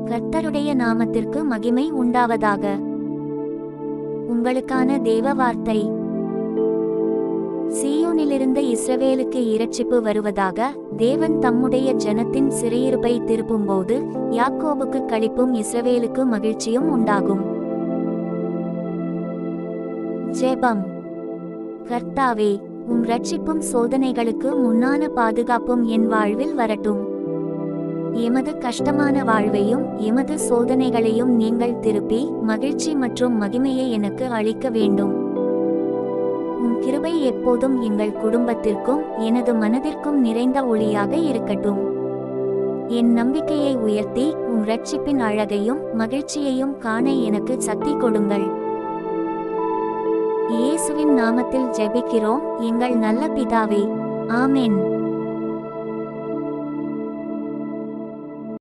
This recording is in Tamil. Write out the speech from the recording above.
கர்த்தருடைய நாமத்திற்கு மகிமை உண்டாவதாக. உங்களுக்கான தேவ வார்த்தை. சீயோனிலிருந்து இஸ்ரவேலுக்கு இரட்சிப்பு வருவதாக. தேவன் தம்முடைய ஜனத்தின் சிறையிருப்பை திருப்பும்போது யாக்கோபுக்கு களிப்பும் இஸ்ரவேலுக்கு மகிழ்ச்சியும் உண்டாகும். ஜெபம். கர்த்தாவே, உம் இரட்சிப்பும் சோதனைகளுக்கு முன்னான பாதுகாப்பும் என் வாழ்வில் வரட்டும். எமது கஷ்டமான வாழ்வையும் எமது சோதனைகளையும் நீங்கள் திருப்பி மகிழ்ச்சி மற்றும் மகிமையை எனக்கு அளிக்க வேண்டும். உம் கிருபை எப்போதும் எங்கள் குடும்பத்திற்கும் எனது மனதிற்கும் நிறைந்த ஒளியாக இருக்கட்டும். என் நம்பிக்கையை உயர்த்தி உம் இரட்சிப்பின் அழகையும் மகிழ்ச்சியையும் காண எனக்கு சக்தி கொடுங்கள். இயேசுவின் நாமத்தில் ஜெபிக்கிறோம் எங்கள் நல்ல பிதாவே. ஆமென்.